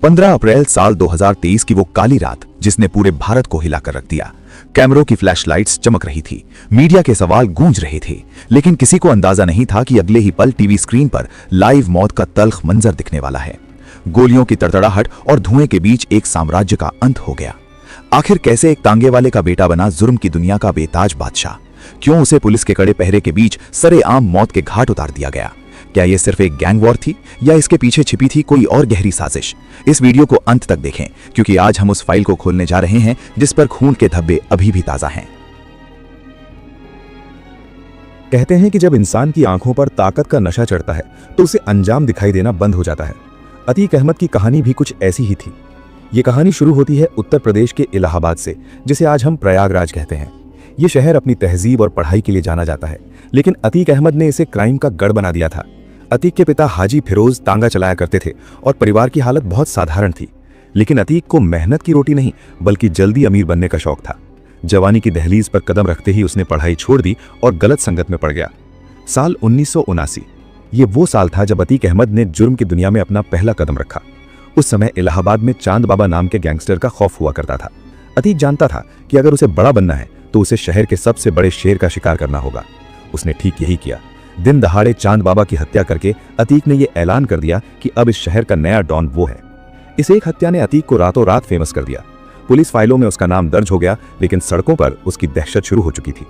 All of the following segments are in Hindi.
15 अप्रैल साल 2023 की वो काली रात जिसने पूरे भारत को हिलाकर रख दिया। कैमरों की फ्लैशलाइट्स चमक रही थी, मीडिया के सवाल गूंज रहे थे, लेकिन किसी को अंदाजा नहीं था कि अगले ही पल टीवी स्क्रीन पर लाइव मौत का तल्ख मंजर दिखने वाला है। गोलियों की तड़तड़ाहट और धुएं के बीच एक साम्राज्य का अंत हो गया। आखिर कैसे एक तांगे वाले का बेटा बना जुर्म की दुनिया का बेताज बादशाह? क्यों उसे पुलिस के कड़े पहरे के बीच सरेआम मौत के घाट उतार दिया गया? क्या यह सिर्फ एक गैंग वॉर थी या इसके पीछे छिपी थी कोई और गहरी साजिश? इस वीडियो को अंत तक देखें, क्योंकि आज हम उस फाइल को खोलने जा रहे हैं जिस पर खून के धब्बे अभी भी ताजा हैं। कहते हैं कि जब इंसान की आंखों पर ताकत का नशा चढ़ता है तो उसे अंजाम दिखाई देना बंद हो जाता है। अतीक अहमद की कहानी भी कुछ ऐसी ही थी। ये कहानी शुरू होती है उत्तर प्रदेश के इलाहाबाद से, जिसे आज हम प्रयागराज कहते हैं। ये शहर अपनी तहजीब और पढ़ाई के लिए जाना जाता है, लेकिन अतीक अहमद ने इसे क्राइम का गढ़ बना दिया था। अतीक के पिता हाजी फिरोज तांगा चलाया करते थे और परिवार की हालत बहुत साधारण थी, लेकिन अतीक को मेहनत की रोटी नहीं बल्कि जल्दी अमीर बनने का शौक था। जवानी की दहलीज पर कदम रखते ही उसने पढ़ाई छोड़ दी और गलत संगत में पड़ गया। साल 1979 ये वो साल था जब अतीक अहमद ने जुर्म की दुनिया में अपना पहला कदम रखा। उस समय इलाहाबाद में चांद बाबा नाम के गैंगस्टर का खौफ हुआ करता था। अतीक जानता था कि अगर उसे बड़ा बनना है तो उसे शहर के सबसे बड़े शेर का शिकार करना होगा। उसने ठीक यही किया। दिन दहाड़े चांद बाबा की हत्या करके अतीक ने यह ऐलान कर दिया कि अब इस शहर का नया डॉन वो है। इस एक हत्या ने अतीक को रातों रात फेमस कर दिया। पुलिस फाइलों में उसका नाम दर्ज हो गया, लेकिन सड़कों पर उसकी दहशत शुरू हो चुकी थी।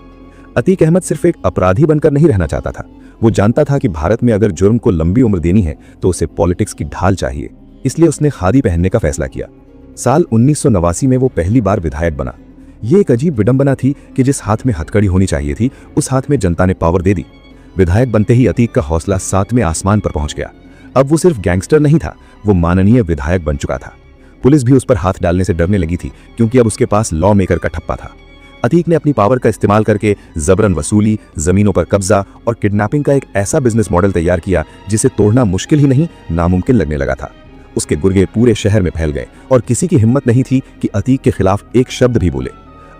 अतीक अहमद सिर्फ एक अपराधी बनकर नहीं रहना चाहता था। वो जानता था कि भारत में अगर जुर्म को लंबी उम्र देनी है तो उसे पॉलिटिक्स की ढाल चाहिए। इसलिए उसने खादी पहनने का फैसला किया। साल 1989 में वो पहली बार विधायक बना। ये एक अजीब विडंबना थी कि जिस हाथ में हथकड़ी होनी चाहिए थी उस हाथ में जनता ने पावर दे दी। विधायक बनते ही अतीक का हौसला 7वें आसमान पर पहुंच गया। अब वो सिर्फ गैंगस्टर नहीं था, वो माननीय विधायक बन चुका था। पुलिस भी उस पर हाथ डालने से डरने लगी थी, क्योंकि अब उसके पास लॉ मेकर का ठप्पा था। अतीक ने अपनी पावर का इस्तेमाल करके जबरन वसूली, जमीनों पर कब्जा और किडनैपिंग का एक ऐसा बिजनेस मॉडल तैयार किया जिसे तोड़ना मुश्किल ही नहीं नामुमकिन लगने लगा था। उसके गुर्गे पूरे शहर में फैल गए और किसी की हिम्मत नहीं थी कि अतीक के खिलाफ एक शब्द भी बोले।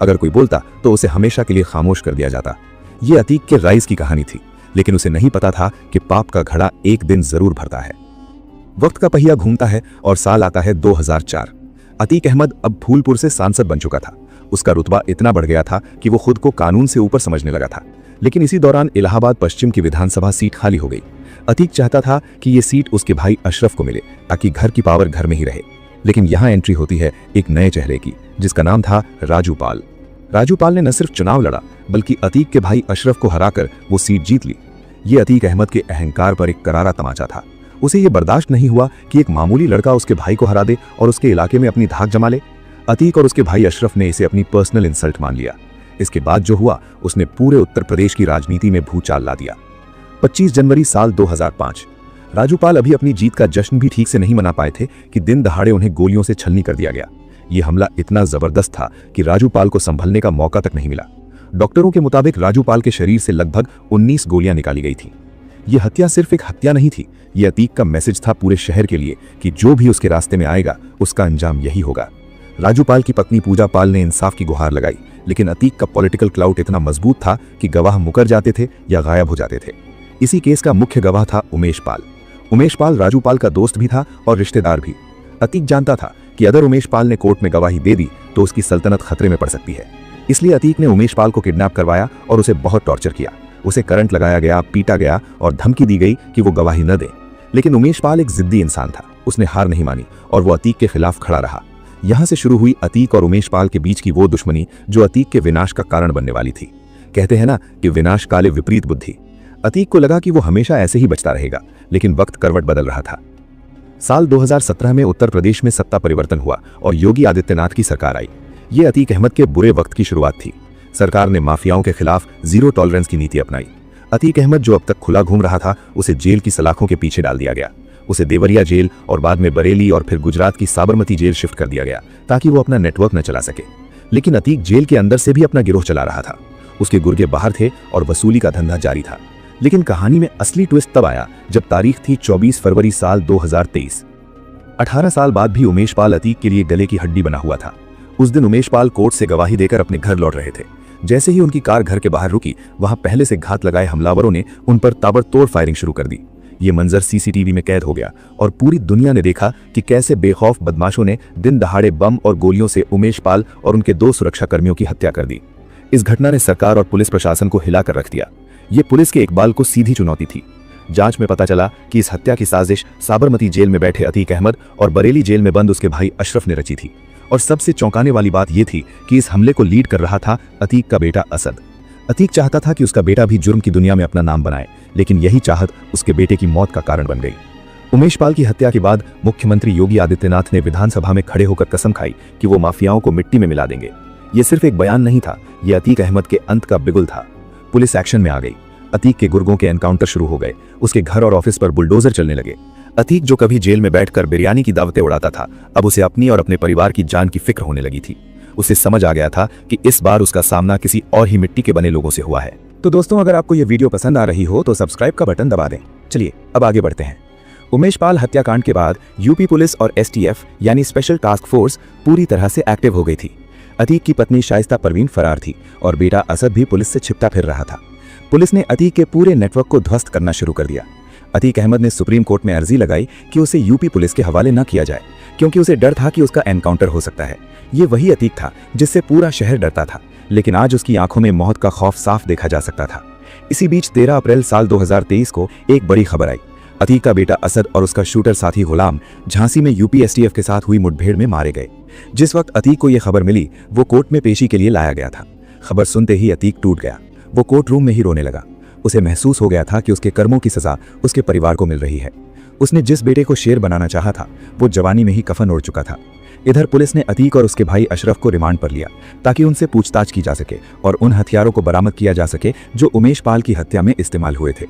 अगर कोई बोलता तो उसे हमेशा के लिए खामोश कर दिया जाता। ये अतीक के राइज की कहानी थी, लेकिन उसे नहीं पता था कि पाप का घड़ा एक दिन जरूर भरता है। वक्त का पहिया घूमता है और साल आता है 2004। अतीक अहमद अब फूलपुर से सांसद बन चुका था। उसका रुतबा इतना बढ़ गया था कि वो खुद को कानून से ऊपर समझने लगा था। लेकिन इसी दौरान इलाहाबाद पश्चिम की विधानसभा सीट खाली हो गई। अतीक चाहता था कि ये सीट उसके भाई अशरफ को मिले, ताकि घर की पावर घर में ही रहे। लेकिन यहाँ एंट्री होती है एक नए चेहरे की, जिसका नाम था राजू पाल। राजू पाल ने न सिर्फ चुनाव लड़ा, बल्कि अतीक के भाई अशरफ को हराकर वो सीट जीत ली। ये अतीक अहमद के अहंकार पर एक करारा तमाचा था। उसे ये बर्दाश्त नहीं हुआ कि एक मामूली लड़का उसके भाई को हरा दे और उसके इलाके में अपनी धाक जमा ले। अतीक और उसके भाई अशरफ ने इसे अपनी पर्सनल इंसल्ट मान लिया। इसके बाद जो हुआ उसने पूरे उत्तर प्रदेश की राजनीति में भूचाल ला दिया। 25 जनवरी साल 2005। राजू पाल अभी अपनी जीत का जश्न भी ठीक से नहीं मना पाए थे कि दिन दहाड़े उन्हें गोलियों से छलनी कर दिया गया। ये हमला इतना जबरदस्त था कि राजू पाल को संभलने का मौका तक नहीं मिला। डॉक्टरों के मुताबिक राजू पाल के शरीर से लगभग 19 गोलियां निकाली गई थी। यह हत्या सिर्फ एक हत्या नहीं थी, यह अतीक का मैसेज था पूरे शहर के लिए कि जो भी उसके रास्ते में आएगा उसका अंजाम यही होगा। राजू पाल की पत्नी पूजा पाल ने इंसाफ की गुहार लगाई, लेकिन अतीक का पॉलिटिकल क्लाउट इतना मजबूत था कि गवाह मुकर जाते थे या गायब हो जाते थे। इसी केस का मुख्य गवाह था उमेश पाल। उमेश पाल राजू पाल का दोस्त भी था और रिश्तेदार भी। अतीक जानता था कि अगर उमेश पाल ने कोर्ट में गवाही दे दी तो उसकी सल्तनत खतरे में पड़ सकती है। इसलिए अतीक ने उमेश पाल को किडनैप करवाया और उसे बहुत टॉर्चर किया। उसे करंट लगाया गया, पीटा गया और धमकी दी गई कि वो गवाही न दे। लेकिन उमेश पाल एक जिद्दी इंसान था। उसने हार नहीं मानी और वो अतीक के खिलाफ खड़ा रहा। यहां से शुरू हुई अतीक और उमेश पाल के बीच की वो दुश्मनी जो अतीक के विनाश का कारण बनने वाली थी। कहते हैं ना कि विनाश काले विपरीत बुद्धि। अतीक को लगा कि वो हमेशा ऐसे ही बचता रहेगा, लेकिन वक्त करवट बदल रहा था। साल 2017 में उत्तर प्रदेश में सत्ता परिवर्तन हुआ और योगी आदित्यनाथ की सरकार आई। ये अतीक अहमद के बुरे वक्त की शुरुआत थी। सरकार ने माफियाओं के खिलाफ जीरो टॉलरेंस की नीति अपनाई। अतीक अहमद जो अब तक खुला घूम रहा था, उसे जेल की सलाखों के पीछे डाल दिया गया। उसे देवरिया जेल और बाद में बरेली और फिर गुजरात की साबरमती जेल शिफ्ट कर दिया गया, ताकि वो अपना नेटवर्क न चला सके। लेकिन अतीक जेल के अंदर से भी अपना गिरोह चला रहा था। उसके गुर्गे बाहर थे और वसूली का धंधा जारी था। लेकिन कहानी में असली ट्विस्ट तब आया जब तारीख थी 24 फरवरी साल 2023। 18 साल बाद भी उमेश पाल अतीक के लिए गले की हड्डी बना हुआ था। उस दिन उमेश पाल कोर्ट से गवाही देकर अपने घर लौट रहे थे। जैसे ही उनकी कार घर के बाहर रुकी, वहां पहले से घात लगाए हमलावरों ने उन पर ताबड़तोड़ फायरिंग शुरू कर दी। ये मंजर सीसीटीवी में कैद हो गया और पूरी दुनिया ने देखा कि कैसे बेखौफ बदमाशों ने दिन दहाड़े बम और गोलियों से उमेश पाल और उनके 2 सुरक्षाकर्मियों की हत्या कर दी। इस घटना ने सरकार और पुलिस प्रशासन को हिलाकर रख दिया। ये पुलिस के इकबाल को सीधी चुनौती थी। जांच में पता चला कि इस हत्या की साजिश साबरमती जेल में बैठे अतीक अहमद और बरेली जेल में बंद उसके भाई अशरफ ने रची थी। और सबसे चौंकाने वाली बात यह थी कि इस हमले को लीड कर रहा था अतीक का बेटा असद। अतीक चाहता था कि उसका बेटा भी जुर्म की दुनिया में अपना नाम बनाए, लेकिन यही चाहत उसके बेटे की मौत का कारण बन गई। उमेश पाल की हत्या के बाद मुख्यमंत्री योगी आदित्यनाथ ने विधानसभा में खड़े होकर कसम खाई कि वो माफियाओं को मिट्टी में मिला देंगे। ये सिर्फ एक बयान नहीं था, ये अतीक अहमद के अंत का बिगुल था। पुलिस एक्शन में आ गई। अतीक के गुर्गों के एनकाउंटर शुरू हो गए। उसके घर और ऑफिस पर बुलडोजर चलने लगे। अतीक जो कभी जेल में बैठकर बिरयानी की दावतें उड़ाता था, अब उसे अपनी और अपने परिवार की जान की फिक्र होने लगी थी। उसे समझ आ गया था कि इस बार उसका सामना किसी और ही मिट्टी के बने लोगों से हुआ है। तो दोस्तों, अगर आपको ये वीडियो पसंद आ रही हो तो सब्सक्राइब का बटन दबा दें। चलिए अब आगे बढ़ते हैं। उमेश पाल हत्याकांड के बाद यूपी पुलिस और एसटीएफ यानी स्पेशल टास्क फोर्स पूरी तरह से एक्टिव हो गई थी। अतीक की पत्नी शाइस्ता परवीन फरार थी और बेटा असद भी पुलिस से छिपता फिर रहा था। पुलिस ने अतीक के पूरे नेटवर्क को ध्वस्त करना शुरू कर दिया। अतीक अहमद ने सुप्रीम कोर्ट में अर्जी लगाई कि उसे यूपी पुलिस के हवाले न किया जाए, क्योंकि उसे डर था कि उसका एनकाउंटर हो सकता है। ये वही अतीक था जिससे पूरा शहर डरता था, लेकिन आज उसकी आंखों में मौत का खौफ साफ देखा जा सकता था। इसी बीच 13 अप्रैल साल 2023 को एक बड़ी खबर आई। अतीक का बेटा असद और उसका शूटर साथी गुलाम झांसी में यूपी एसटीएफ के साथ हुई मुठभेड़ में मारे गए। जिस वक्त अतीक को यह खबर मिली, वो कोर्ट में पेशी के लिए लाया गया था। खबर सुनते ही अतीक टूट गया। वो कोर्ट रूम में ही रोने लगा। उसे महसूस हो गया था कि उसके कर्मों की सजा उसके परिवार को मिल रही है। उसने जिस बेटे को शेर बनाना चाहा था, वो जवानी में ही कफन ओढ़ चुका था। इधर पुलिस ने अतीक और उसके भाई अशरफ को रिमांड पर लिया ताकि उनसे पूछताछ की जा सके और उन हथियारों को बरामद किया जा सके जो उमेश पाल की हत्या में इस्तेमाल हुए थे।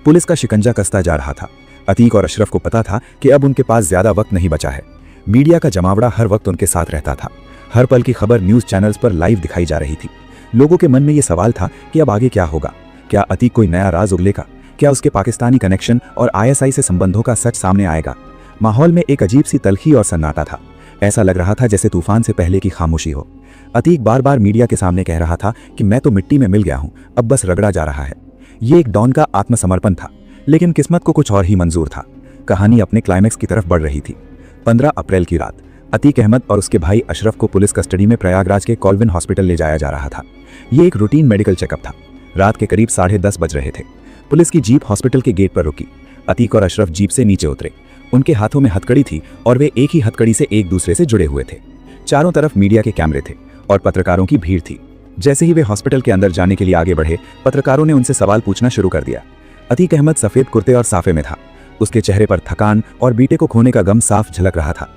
पुलिस का शिकंजा कसता जा रहा था। अतीक और अशरफ को पता था कि अब उनके पास ज्यादा वक्त नहीं बचा है। मीडिया का जमावड़ा हर वक्त उनके साथ रहता था। हर पल की खबर न्यूज चैनल्स पर लाइव दिखाई जा रही थी। लोगों के मन में यह सवाल था कि अब आगे क्या होगा। क्या अतीक कोई नया राज उगलेगा? क्या उसके पाकिस्तानी कनेक्शन और आईएसआई से संबंधों का सच सामने आएगा? माहौल में एक अजीब सी तलखी और सन्नाटा था। ऐसा लग रहा था जैसे तूफान से पहले की खामोशी हो। अतीक बार बार मीडिया के सामने कह रहा था कि मैं तो मिट्टी में मिल गया हूं, अब बस रगड़ा जा रहा है। ये एक डॉन का आत्मसमर्पण था, लेकिन किस्मत को कुछ और ही मंजूर था। कहानी अपने क्लाइमैक्स की तरफ बढ़ रही थी। 15 अप्रैल की रात अतीक अहमद और उसके भाई अशरफ को पुलिस कस्टडी में प्रयागराज के कॉल्विन हॉस्पिटल ले जाया जा रहा था। ये एक रूटीन मेडिकल चेकअप था। रात के करीब 10:30 बज रहे थे। पुलिस की जीप हॉस्पिटल के गेट पर रुकी। अतीक और अशरफ जीप से नीचे उतरे। उनके हाथों में हथकड़ी थी और वे एक ही हथकड़ी से एक दूसरे से जुड़े हुए थे। चारों तरफ मीडिया के कैमरे थे और पत्रकारों की भीड़ थी। जैसे ही वे हॉस्पिटल के अंदर जाने के लिए आगे बढ़े, पत्रकारों ने उनसे सवाल पूछना शुरू कर दिया। अतीक अहमद सफेद कुर्ते और साफे में था। उसके चेहरे पर थकान और बेटे को खोने का गम साफ झलक रहा था।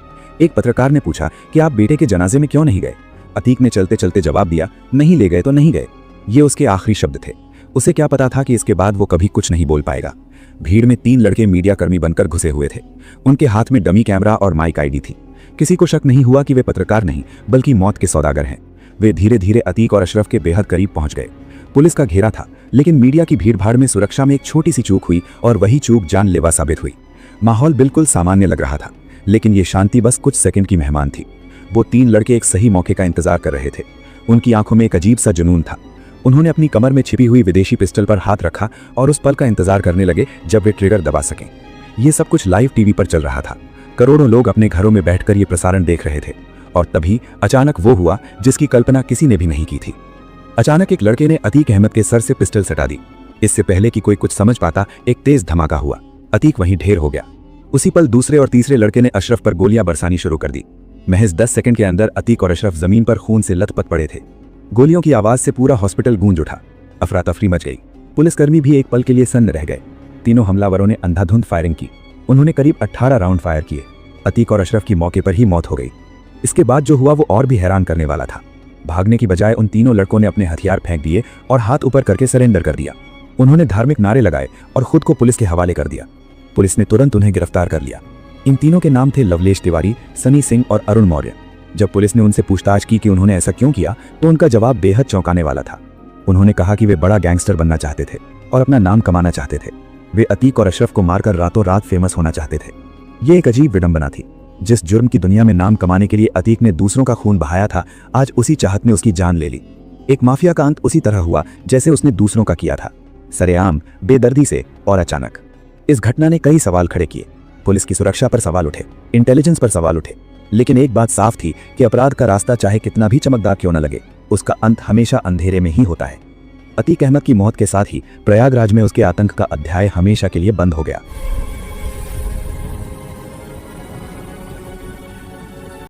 एक पत्रकार ने पूछा कि आप बेटे के जनाजे में क्यों नहीं गए? अतीक ने चलते चलते जवाब दिया, नहीं ले गए तो नहीं गए। ये उसके आखिरी शब्द थे। उसे क्या पता था कि इसके बाद वो कभी कुछ नहीं बोल पाएगा। भीड़ में 3 लड़के मीडिया कर्मी बनकर घुसे हुए थे। उनके हाथ में डमी कैमरा और माइक आईडी थी। किसी को शक नहीं हुआ कि वे पत्रकार नहीं बल्कि मौत के सौदागर हैं। वे धीरे धीरे अतीक और अशरफ के बेहद करीब पहुंच गए। पुलिस का घेरा था, लेकिन मीडिया की भीड़भाड़ में सुरक्षा में एक छोटी सी चूक हुई और वही चूक जानलेवा साबित हुई। माहौल बिल्कुल सामान्य लग रहा था, लेकिन ये शांति बस कुछ सेकंड की मेहमान थी। वो 3 लड़के एक सही मौके का इंतजार कर रहे थे। उनकी आंखों में एक अजीब सा जुनून था। उन्होंने अपनी कमर में छिपी हुई विदेशी पिस्टल पर हाथ रखा और उस पल का इंतजार करने लगे जब वे ट्रिगर दबा सकें। ये सब कुछ लाइव टीवी पर चल रहा था। करोड़ों लोग अपने घरों में बैठकर ये प्रसारण देख रहे थे। और तभी अचानक वो हुआ जिसकी कल्पना किसी ने भी नहीं की थी। अचानक एक लड़के ने अतीक अहमद के सर से पिस्टल सटा दी। इससे पहले कि कोई कुछ समझ पाता, एक तेज धमाका हुआ। अतीक वहीं ढेर हो गया। उसी पल दूसरे और तीसरे लड़के ने अशरफ पर गोलियां बरसानी शुरू कर दी। महज 10 सेकंड के अंदर अतीक और अशरफ जमीन पर खून से लथपथ पड़े थे। गोलियों की आवाज से पूरा हॉस्पिटल गूंज उठा। अफरा तफरी मच गई। पुलिसकर्मी भी एक पल के लिए सन्न रह गए। तीनों हमलावरों ने अंधाधुंध फायरिंग की। उन्होंने करीब 18 राउंड फायर किए। अतीक और अशरफ की मौके पर ही मौत हो गई। इसके बाद जो हुआ वो और भी हैरान करने वाला था। भागने की बजाय उन तीनों लड़कों ने अपने हथियार फेंक दिए और हाथ ऊपर करके सरेंडर कर दिया। उन्होंने धार्मिक नारे लगाए और खुद को पुलिस के हवाले कर दिया। पुलिस ने तुरंत उन्हें गिरफ्तार कर लिया। इन तीनों के नाम थे लवलेश तिवारी, सनी सिंह और अरुण मौर्य। जब पुलिस ने उनसे पूछताछ की कि उन्होंने ऐसा क्यों किया, तो उनका जवाब बेहद चौंकाने वाला था। उन्होंने कहा कि वे बड़ा गैंगस्टर बनना चाहते थे और अपना नाम कमाना चाहते थे। वे अतीक और अशरफ को मारकर रातों रात फेमस होना चाहते थे। ये एक अजीब विडंबना थी। जिस जुर्म की दुनिया में नाम कमाने के लिए अतीक ने दूसरों का खून बहाया था, आज उसी चाहत ने उसकी जान ले ली। एक माफिया का अंत उसी तरह हुआ जैसे उसने दूसरों का किया था, सरेआम, बेदर्दी से और अचानक। इस घटना ने कई सवाल खड़े किए। पुलिस की सुरक्षा पर सवाल उठे, इंटेलिजेंस पर सवाल उठे, लेकिन एक बात साफ थी कि अपराध का रास्ता चाहे कितना भी चमकदार क्यों न लगे, उसका अंत हमेशा अंधेरे में ही होता है। अतीक अहमद की मौत के साथ ही प्रयागराज में उसके आतंक का अध्याय हमेशा के लिए बंद हो गया।